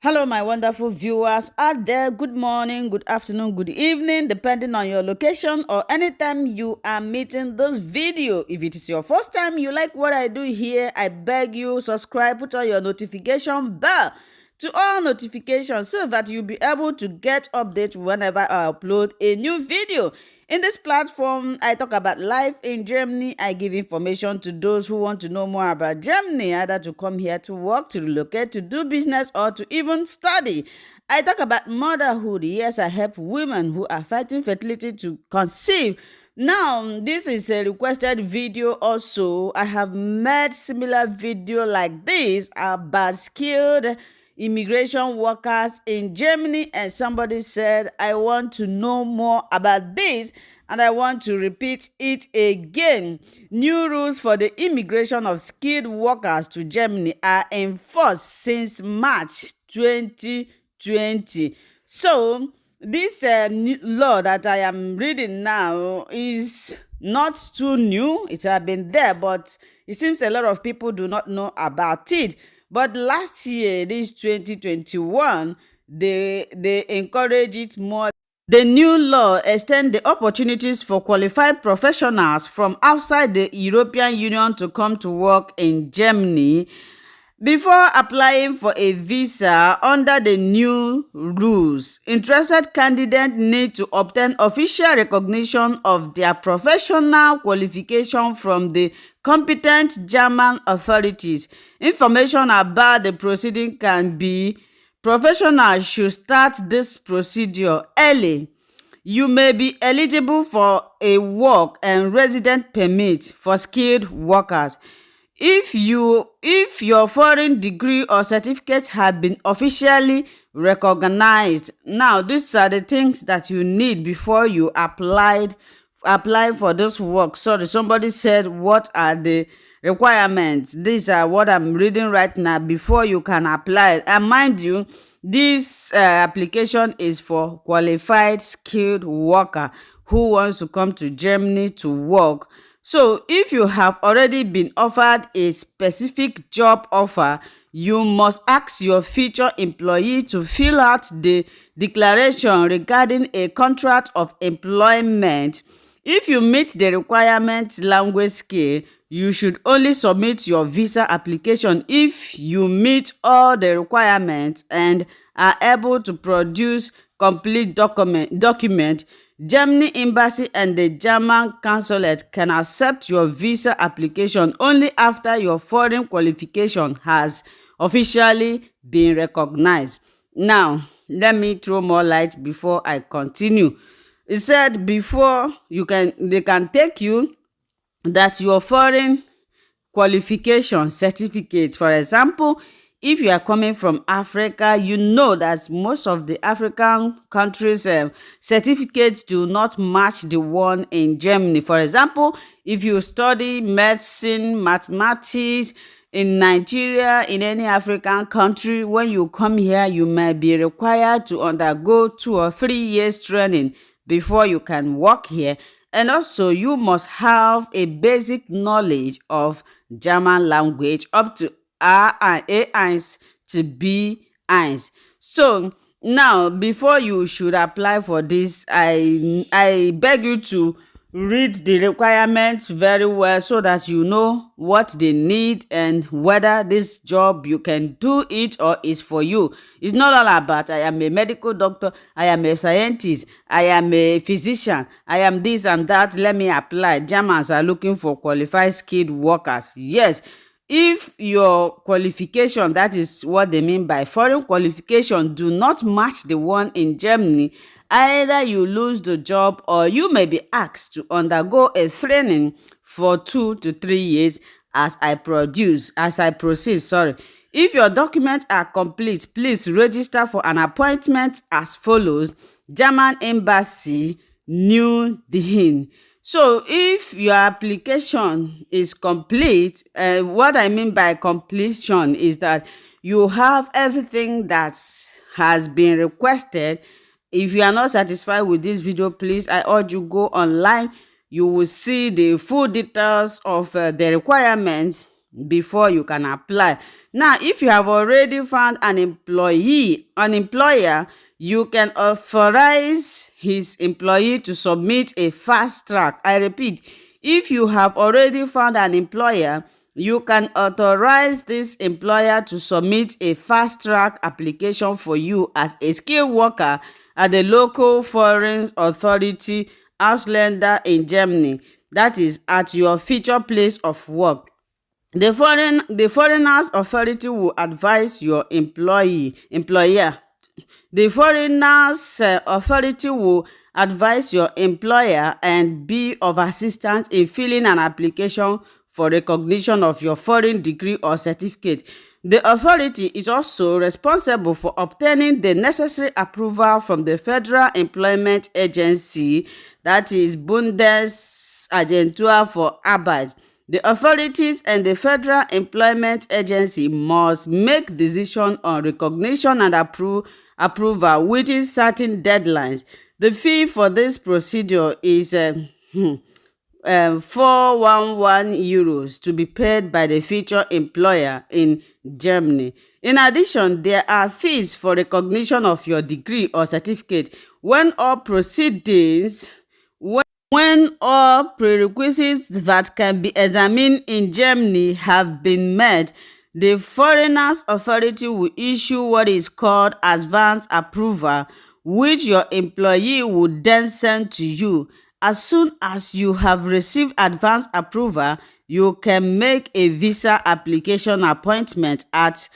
Hello, my wonderful viewers out there. Good morning, good afternoon, good evening, depending on your location or anytime you are meeting this video. If it is your first time, you like what I do here, I beg you, subscribe, put on your notification bell to all notifications so that you'll be able to get updates whenever I upload a new video. In this platform, I talk about life in Germany. I give information to those who want to know more about Germany, either to come here to work, to relocate, to do business, or to even study. I talk about motherhood. Yes, I help women who are fighting fertility to conceive. Now, this is a requested video also. I have made similar video like this about skilled immigration workers in Germany, and somebody said, I want to know more about this and I want to repeat it again. New rules for the immigration of skilled workers to Germany are in force since March 2020. So, this law that I am reading now is not too new. It has been there, but it seems a lot of people do not know about it. But last year, this 2021, they encourage it more. The new law extends the opportunities for qualified professionals from outside the European Union to come to work in Germany. Before applying for a visa under the new rules, interested candidates need to obtain official recognition of their professional qualification from the competent German authorities. Information about the proceeding can be: professionals should start this procedure early. You may be eligible for a work and resident permit for skilled workers if your foreign degree or certificate have been officially recognized. Now, these are the things that you need before you apply for this work. Sorry, somebody said, what are the requirements? These are what I'm reading right now before you can apply. And mind you, this application is for qualified skilled worker who wants to come to Germany to work. So if you have already been offered a specific job offer, you must ask your future employee to fill out the declaration regarding a contract of employment. If you meet the requirement language skill, you should only submit your visa application if you meet all the requirements and are able to produce complete document. Germany Embassy and the German Consulate can accept your visa application only after your foreign qualification has officially been recognized. Now, let me throw more light before I continue. It said before they can take you that your foreign qualification certificate, for example, if you are coming from Africa, you know that most of the African countries' certificates do not match the one in Germany. For example, if you study medicine, mathematics in Nigeria, in any African country, when you come here, you might be required to undergo 2 or 3 years training before you can work here. And also, you must have a basic knowledge of German language up to A1 to B1. So now, before you should apply for this, I beg you to read the requirements very well so that you know what they need and whether this job you can do it or is for you. It's not all about I am a medical doctor, I am a scientist, I am a physician, I am this and that, let me apply. Germans are looking for qualified skilled workers. Yes, if your qualification, that is what they mean by foreign qualification, do not match the one in Germany, either you lose the job or you may be asked to undergo a training for 2 to 3 years as I proceed. If your documents are complete, please register for an appointment as follows: German Embassy, New Delhi. So if your application is complete, what I mean by completion is that you have everything that has been requested. If you are not satisfied with this video, please, I urge you go online. You will see the full details of the requirements before you can apply. Now, if you have already found an employer, you can authorize his employee to submit a fast track. I repeat, if you have already found an employer, you can authorize this employer to submit a fast track application for you as a skilled worker at the local foreign authority Ausländer in Germany, that is at your future place of work. The foreigners authority will advise your employer. The foreigners authority will advise your employer and be of assistance in filling an application for recognition of your foreign degree or certificate. The authority is also responsible for obtaining the necessary approval from the Federal Employment Agency, that is Bundesagentur für Arbeit. The authorities and the Federal Employment Agency must make decision on recognition and approval within certain deadlines. The fee for this procedure is 411 euros to be paid by the future employer in Germany. In addition, there are fees for recognition of your degree or certificate when all prerequisites that can be examined in Germany have been met. The foreigners authority will issue what is called advance approval, which your employee would then send to you. As soon as you have received advance approval, you can make a visa application appointment at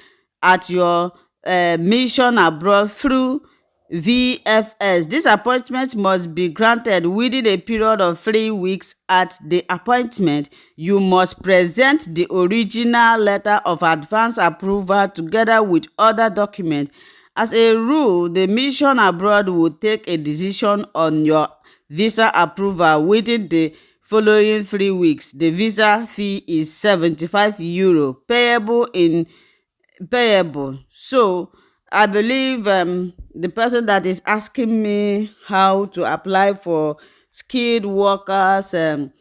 your mission abroad through VFS. This appointment must be granted within a period of 3 weeks. At the appointment, you must present the original letter of advance approval together with other documents. As a rule, the mission abroad will take a decision on your visa approval within the following 3 weeks. The visa fee is 75 euro, payable. So I believe the person that is asking me how to apply for skilled workers in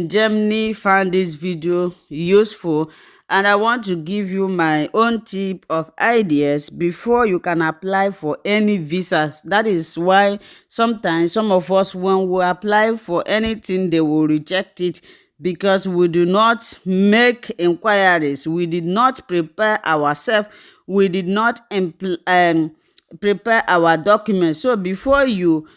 Germany found this video useful, and I want to give you my own tip of ideas before you can apply for any visas. That is why sometimes some of us, when we apply for anything, they will reject it because we do not make inquiries. We did not prepare ourselves. We did not prepare our documents. So before you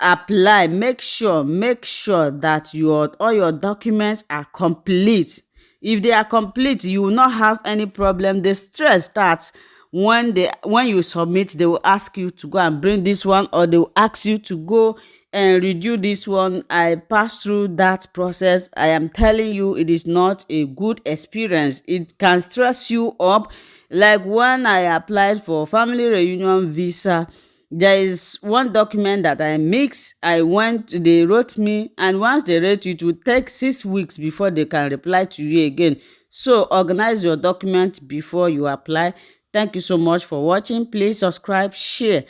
apply, make sure that all your documents are complete. If they are complete, you will not have any problem. The stress starts when you submit. They will ask you to go and bring this one, or they will ask you to go and redo this one. I passed through that process. I am telling you, it is not a good experience. It can stress you up. Like when I applied for family reunion visa, there is one document that I mixed. They wrote me, and once they wrote you, it will take 6 weeks before they can reply to you again. So organize your document before you apply. Thank you so much for watching. Please subscribe, share.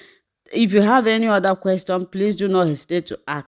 If you have any other question, please do not hesitate to ask.